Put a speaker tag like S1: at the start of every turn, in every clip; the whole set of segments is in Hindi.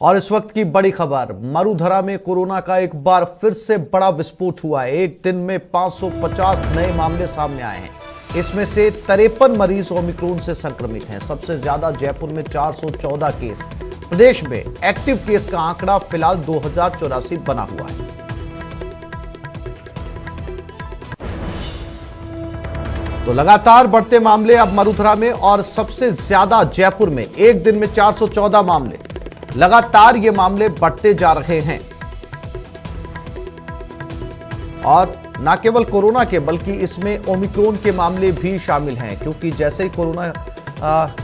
S1: और इस वक्त की बड़ी खबर, मरुधरा में कोरोना का एक बार फिर से बड़ा विस्फोट हुआ है। एक दिन में 550 नए मामले सामने आए हैं। इसमें से 53 मरीज ओमिक्रॉन से संक्रमित हैं। सबसे ज्यादा जयपुर में 414 केस। प्रदेश में एक्टिव केस का आंकड़ा फिलहाल 2084 बना हुआ है। तो लगातार बढ़ते मामले अब मरुधरा में और सबसे ज्यादा जयपुर में। एक दिन में 414 मामले, लगातार ये मामले बढ़ते जा रहे हैं। और न केवल कोरोना के बल्कि इसमें ओमिक्रॉन के मामले भी शामिल हैं, क्योंकि जैसे ही कोरोना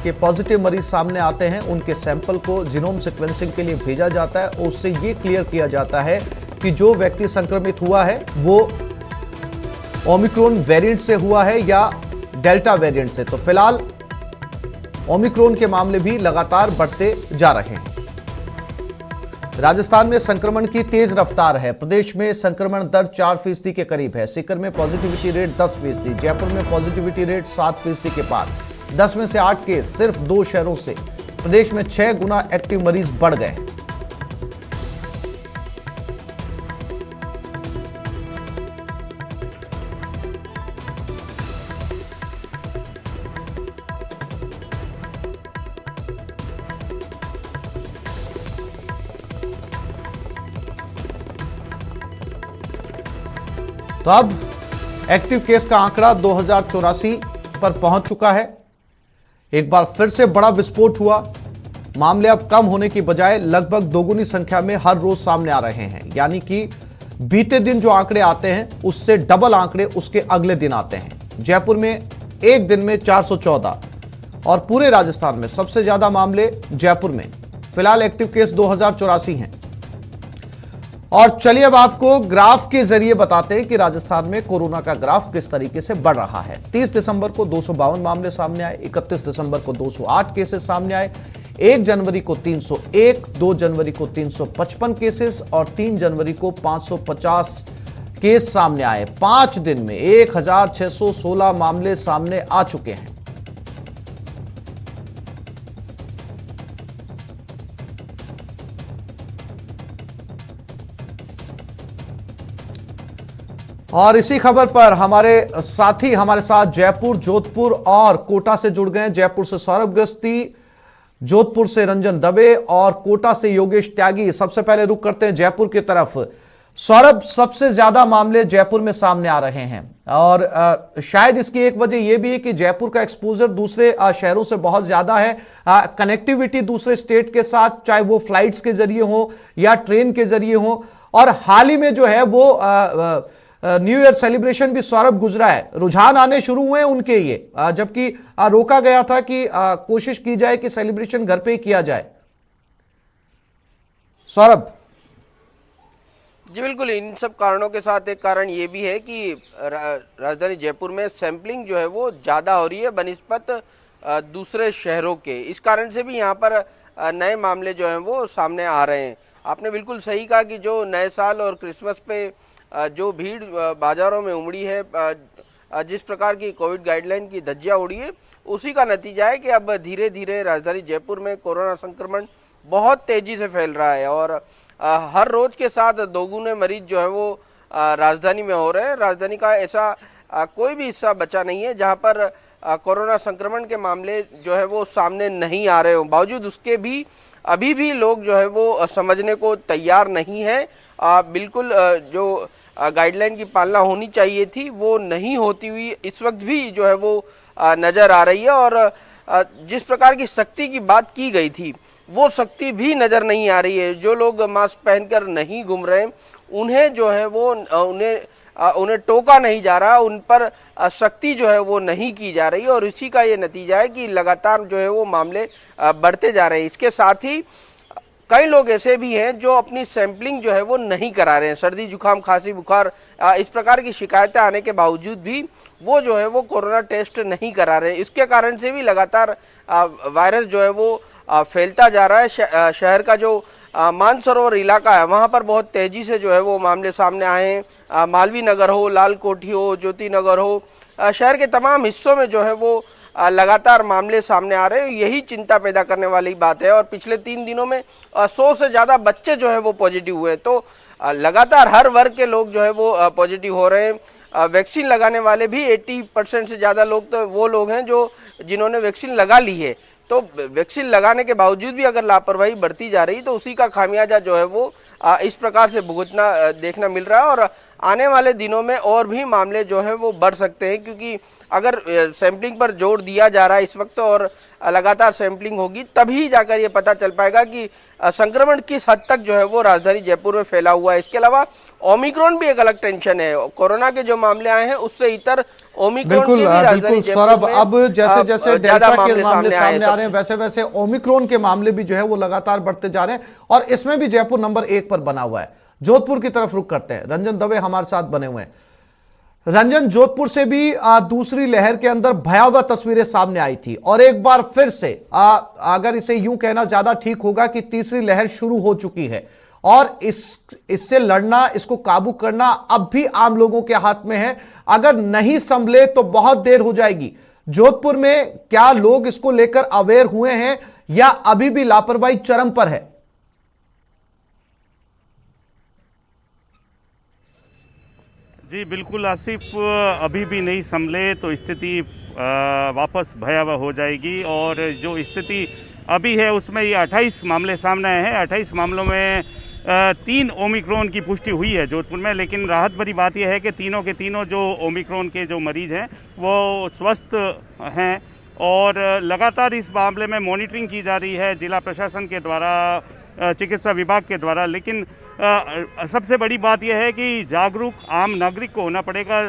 S1: के पॉजिटिव मरीज सामने आते हैं उनके सैंपल को जीनोम सीक्वेंसिंग के लिए भेजा जाता है। उससे ये क्लियर किया जाता है कि जो व्यक्ति संक्रमित हुआ है वो ओमिक्रॉन वेरिएंट से हुआ है या डेल्टा वेरिएंट से। तो फिलहाल ओमिक्रॉन के मामले भी लगातार बढ़ते जा रहे हैं। राजस्थान में संक्रमण की तेज रफ्तार है। प्रदेश में संक्रमण दर 4% के करीब है। सीकर में पॉजिटिविटी रेट 10%, जयपुर में पॉजिटिविटी रेट 7% के पार। 10 में से 8 केस सिर्फ 2 शहरों से। प्रदेश में 6 गुना एक्टिव मरीज बढ़ गए। तो अब एक्टिव केस का आंकड़ा 2084 पर पहुंच चुका है। एक बार फिर से बड़ा विस्फोट हुआ। मामले अब कम होने की बजाय लगभग दोगुनी संख्या में हर रोज सामने आ रहे हैं। यानी कि बीते दिन जो आंकड़े आते हैं उससे डबल आंकड़े उसके अगले दिन आते हैं। जयपुर में एक दिन में 414 और पूरे राजस्थान में सबसे ज्यादा मामले जयपुर में। फिलहाल एक्टिव केस 2084 हैं। और चलिए अब आपको ग्राफ के जरिए बताते हैं कि राजस्थान में कोरोना का ग्राफ किस तरीके से बढ़ रहा है। 30 दिसंबर को 252 मामले सामने आए, 31 दिसंबर को 208 केसेस सामने आए, 1 जनवरी को 301, 2 जनवरी को 355 केसेस और 3 जनवरी को 550 केस सामने आए। 5 दिन में 1616 मामले सामने आ चुके हैं। और इसी खबर पर हमारे साथी हमारे साथ जयपुर, जोधपुर और कोटा से जुड़ गए। जयपुर से सौरभ गृहस्थी, जोधपुर से रंजन दबे और कोटा से योगेश त्यागी। सबसे पहले रुक करते हैं जयपुर की तरफ। सौरभ, सबसे ज्यादा मामले जयपुर में सामने आ रहे हैं और शायद इसकी एक वजह यह भी है कि जयपुर का एक्सपोजर दूसरे शहरों से बहुत ज्यादा है। कनेक्टिविटी दूसरे स्टेट के साथ, चाहे वो फ्लाइट्स के जरिए हो या ट्रेन के जरिए हो। और हाल ही में जो है वो न्यू ईयर सेलिब्रेशन भी सौरभ गुजरा है। रुझान आने शुरू हुए उनके ये, जबकि रोका गया था कि कोशिश की जाए कि सेलिब्रेशन घर पे ही किया जाए। सौरभ
S2: जी बिल्कुल, इन सब कारणों के साथ एक कारण ये भी है कि राजधानी जयपुर में सैंपलिंग जो है वो ज़्यादा हो रही है बनिस्बत दूसरे शहरों के। इस कारण से भी यहाँ पर नए मामले जो हैं वो सामने आ रहे हैं। आपने बिल्कुल सही कहा कि जो नए साल और क्रिसमस पे जो भीड़ बाजारों में उमड़ी है, जिस प्रकार की कोविड गाइडलाइन की धज्जियां उड़ी है, उसी का नतीजा है कि अब धीरे धीरे राजधानी जयपुर में कोरोना संक्रमण बहुत तेजी से फैल रहा है और हर रोज के साथ दोगुने मरीज जो है वो राजधानी में हो रहे हैं। राजधानी का ऐसा कोई भी हिस्सा बचा नहीं है जहां पर कोरोना संक्रमण के मामले जो है वो सामने नहीं आ रहे हो। बावजूद उसके भी अभी भी लोग जो है वो समझने को तैयार नहीं है। बिल्कुल जो गाइडलाइन की पालना होनी चाहिए थी वो नहीं होती हुई इस वक्त भी जो है वो नजर आ रही है। और जिस प्रकार की सख्ती की बात की गई थी वो सख्ती भी नजर नहीं आ रही है। जो लोग मास्क पहनकर नहीं घूम रहे उन्हें जो है वो उन्हें टोका नहीं जा रहा, उन पर सख्ती जो है वो नहीं की जा रही और इसी का ये नतीजा है कि लगातार जो है वो मामले बढ़ते जा रहे हैं। इसके साथ ही कई लोग ऐसे भी हैं जो अपनी सैंपलिंग जो है वो नहीं करा रहे हैं। सर्दी जुकाम खांसी बुखार इस प्रकार की शिकायतें आने के बावजूद भी वो जो है वो कोरोना टेस्ट नहीं करा रहे। इसके कारण से भी लगातार वायरस जो है वो फैलता जा रहा है। शहर का जो मानसरोवर इलाका है वहाँ पर बहुत तेजी से जो है वो मामले सामने आए हैं। मालवीय नगर हो, लाल कोठी हो, ज्योति नगर हो, शहर के तमाम हिस्सों में जो है वो लगातार मामले सामने आ रहे हैं। यही चिंता पैदा करने वाली बात है। और पिछले 3 दिनों में 100 से ज्यादा बच्चे जो है वो पॉजिटिव हुए। तो लगातार हर वर्ग के लोग जो है वो पॉजिटिव हो रहे हैं। वैक्सीन लगाने वाले भी 80% से ज्यादा लोग तो वो लोग हैं जो जिन्होंने वैक्सीन लगा ली है। तो वैक्सीन लगाने के बावजूद भी अगर लापरवाही बढ़ती जा रही तो उसी का खामियाजा जो है वो इस प्रकार से भुगतना देखना मिल रहा है। और आने वाले दिनों में और भी मामले जो है वो बढ़ सकते हैं, क्योंकि अगर सैंपलिंग पर जोर दिया जा रहा है इस वक्त और लगातार सैंपलिंग होगी तभी जाकर ये पता चल पाएगा कि संक्रमण किस हद तक जो है वो राजधानी जयपुर में फैला हुआ है। इसके अलावा ओमिक्रॉन भी एक अलग टेंशन है। कोरोना के जो मामले आए हैं उससे इतर ओमिक्रॉन के भी राजधानी जयपुर
S1: सौरभ,
S2: में
S1: अब जैसे जैसे डेल्टा के मामले सामने आ रहे हैं
S2: सब।
S1: वैसे वैसे ओमिक्रॉन के मामले भी जो है वो लगातार बढ़ते जा रहे हैं और इसमें भी जयपुर नंबर 1 पर बना हुआ है। जोधपुर की तरफ रुख करते हैं, रंजन दवे हमारे साथ बने हुए हैं। रंजन, जोधपुर से भी दूसरी लहर के अंदर भयावह तस्वीरें सामने आई थी और एक बार फिर से अगर इसे यूं कहना ज्यादा ठीक होगा कि तीसरी लहर शुरू हो चुकी है और इससे लड़ना, इसको काबू करना अब भी आम लोगों के हाथ में है। अगर नहीं संभले तो बहुत देर हो जाएगी। जोधपुर में क्या लोग इसको लेकर अवेयर हुए हैं या अभी भी लापरवाही चरम पर है?
S3: जी बिल्कुल आसिफ, अभी भी नहीं संभले तो स्थिति वापस भयावह हो जाएगी। और जो स्थिति अभी है उसमें ये 28 मामले सामने आए हैं। 28 मामलों में 3 ओमिक्रॉन की पुष्टि हुई है जोधपुर में। लेकिन राहत भरी बात यह है कि तीनों के तीनों जो ओमिक्रॉन के जो मरीज हैं वो स्वस्थ हैं और लगातार इस मामले में मॉनिटरिंग की जा रही है जिला प्रशासन के द्वारा, चिकित्सा विभाग के द्वारा। लेकिन सबसे बड़ी बात यह है कि जागरूक आम नागरिक को होना पड़ेगा,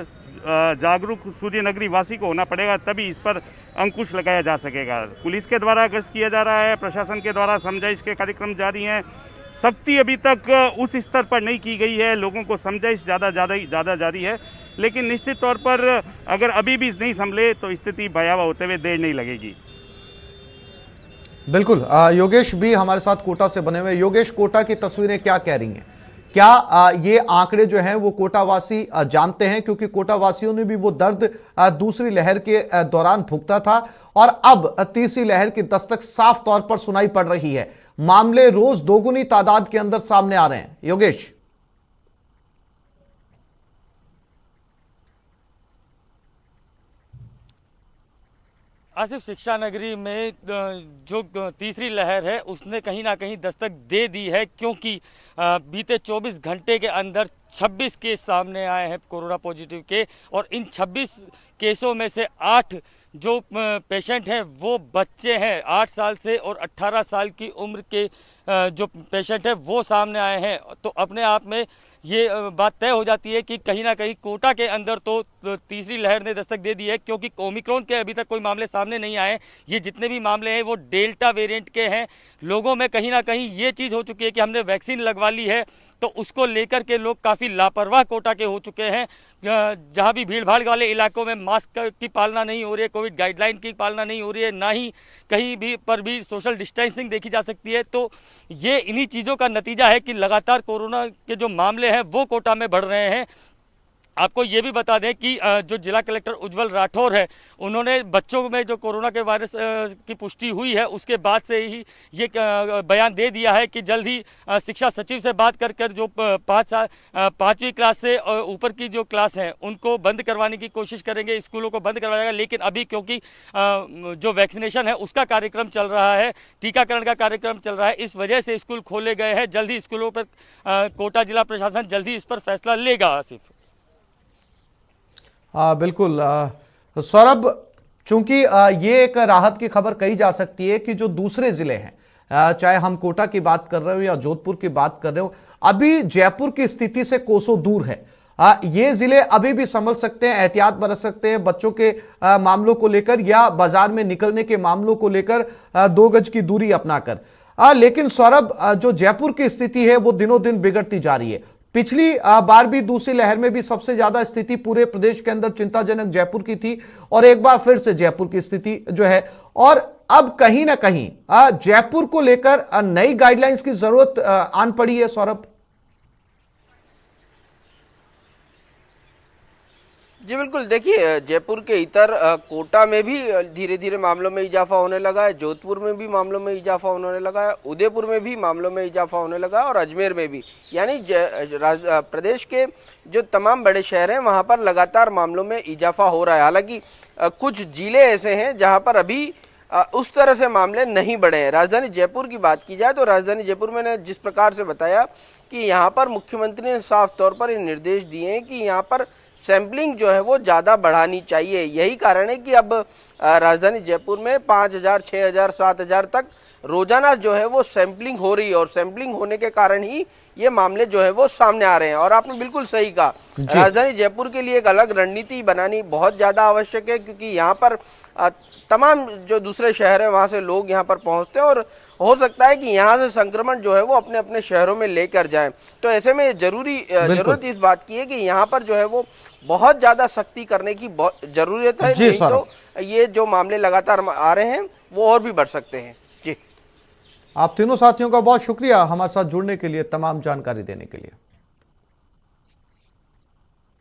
S3: जागरूक सूर्य नगरी वासी को होना पड़ेगा, तभी इस पर अंकुश लगाया जा सकेगा। पुलिस के द्वारा गश्त किया जा रहा है, प्रशासन के द्वारा समझाइश के कार्यक्रम जारी हैं। सख्ती अभी तक उस स्तर पर नहीं की गई है, लोगों को समझाइश ज़्यादा जारी है। लेकिन निश्चित तौर पर अगर अभी भी नहीं संभले तो स्थिति भयावह होते हुए देर नहीं लगेगी।
S1: बिल्कुल, योगेश भी हमारे साथ कोटा से बने हुए। योगेश, कोटा की तस्वीरें क्या कह रही हैं? क्या ये आंकड़े जो हैं वो कोटावासी जानते हैं? क्योंकि कोटावासियों ने भी वो दर्द दूसरी लहर के दौरान भुगता था और अब तीसरी लहर की दस्तक साफ तौर पर सुनाई पड़ रही है। मामले रोज दोगुनी तादाद के अंदर सामने आ रहे हैं। योगेश,
S4: आसिफ, शिक्षा नगरी में जो तीसरी लहर है उसने कहीं ना कहीं दस्तक दे दी है, क्योंकि बीते 24 घंटे के अंदर 26 केस सामने आए हैं कोरोना पॉजिटिव के। और इन 26 केसों में से 8 जो पेशेंट हैं वो बच्चे हैं। 8 साल से और 18 साल की उम्र के जो पेशेंट हैं वो सामने आए हैं। तो अपने आप में ये बात तय हो जाती है कि कहीं ना कहीं कोटा के अंदर तो तीसरी लहर ने दस्तक दे दी है, क्योंकि ओमिक्रॉन के अभी तक कोई मामले सामने नहीं आए। ये जितने भी मामले हैं वो डेल्टा वेरिएंट के हैं। लोगों में कहीं ना कहीं ये चीज़ हो चुकी है कि हमने वैक्सीन लगवा ली है, तो उसको लेकर के लोग काफ़ी लापरवाह कोटा के हो चुके हैं। जहाँ भी भीड़ भाड़ वाले इलाकों में मास्क की पालना नहीं हो रही है, कोविड गाइडलाइन की पालना नहीं हो रही है, ना ही कहीं भी पर भी सोशल डिस्टेंसिंग देखी जा सकती है। तो ये इन्हीं चीज़ों का नतीजा है कि लगातार कोरोना के जो मामले हैं वो कोटा में बढ़ रहे हैं। आपको ये भी बता दें कि जो जिला कलेक्टर उज्जवल राठौर है, उन्होंने बच्चों में जो कोरोना के वायरस की पुष्टि हुई है उसके बाद से ही ये बयान दे दिया है कि जल्द ही शिक्षा सचिव से बात कर जो 5वीं क्लास से ऊपर की जो क्लास है उनको बंद करवाने की कोशिश करेंगे, स्कूलों को बंद करवाया जाएगा। लेकिन अभी क्योंकि जो वैक्सीनेशन है उसका कार्यक्रम चल रहा है, टीकाकरण का कार्यक्रम चल रहा है, इस वजह से स्कूल खोले गए हैं। जल्द ही स्कूलों पर कोटा जिला प्रशासन जल्दी इस पर फैसला लेगा। आसिफ,
S1: बिल्कुल सौरभ, चूंकि ये एक राहत की खबर कही जा सकती है कि जो दूसरे जिले हैं, चाहे हम कोटा की बात कर रहे हो या जोधपुर की बात कर रहे हो, अभी जयपुर की स्थिति से कोसों दूर है। ये जिले अभी भी संभल सकते हैं, एहतियात बरत सकते हैं बच्चों के मामलों को लेकर या बाजार में निकलने के मामलों को लेकर 2 गज की दूरी अपनाकर। लेकिन सौरभ, जो जयपुर की स्थिति है वो दिनों दिन बिगड़ती जा रही है। पिछली बार भी दूसरी लहर में भी सबसे ज्यादा स्थिति पूरे प्रदेश के अंदर चिंताजनक जयपुर की थी और एक बार फिर से जयपुर की स्थिति जो है, और अब कहीं ना कहीं जयपुर को लेकर नई गाइडलाइंस की जरूरत आन पड़ी है। सौरभ
S2: जी बिल्कुल, देखिए जयपुर के इतर कोटा में भी धीरे धीरे मामलों में इजाफा होने लगा है, जोधपुर में भी मामलों में इजाफा होने लगा है, उदयपुर में भी मामलों में इजाफा होने लगा है और अजमेर में भी, यानी प्रदेश के जो तमाम बड़े शहर हैं वहां पर लगातार मामलों में इजाफा हो रहा है। हालांकि कुछ जिले ऐसे हैं जहां पर अभी उस तरह से मामले नहीं बढ़े हैं। राजधानी जयपुर की बात की जाए तो राजधानी जयपुर में जिस प्रकार से बताया कि यहाँ पर मुख्यमंत्री ने साफ तौर पर ये निर्देश दिए हैं कि यहाँ पर सैंपलिंग जो है वो ज़्यादा बढ़ानी चाहिए। यही कारण है कि अब राजधानी जयपुर में 5,000, 6,000, 7,000 तक रोजाना जो है वो सैंपलिंग हो रही है और सैंपलिंग होने के कारण ही ये मामले जो है वो सामने आ रहे हैं। और आपने बिल्कुल सही कहा, राजधानी जयपुर के लिए एक अलग रणनीति बनानी बहुत ज़्यादा आवश्यक है, क्योंकि यहाँ पर तमाम जो दूसरे शहर हैं वहाँ से लोग यहाँ पर पहुँचते हैं और हो सकता है कि यहाँ से संक्रमण जो है वो अपने अपने शहरों में लेकर जाएं। तो ऐसे में जरूरत इस बात की है कि यहाँ पर जो है वो बहुत ज्यादा सख्ती करने की जरूरत है, नहीं तो ये जो मामले लगातार आ रहे हैं वो और भी बढ़ सकते हैं। जी,
S1: आप तीनों साथियों का बहुत शुक्रिया हमारे साथ जुड़ने के लिए, तमाम जानकारी देने के लिए।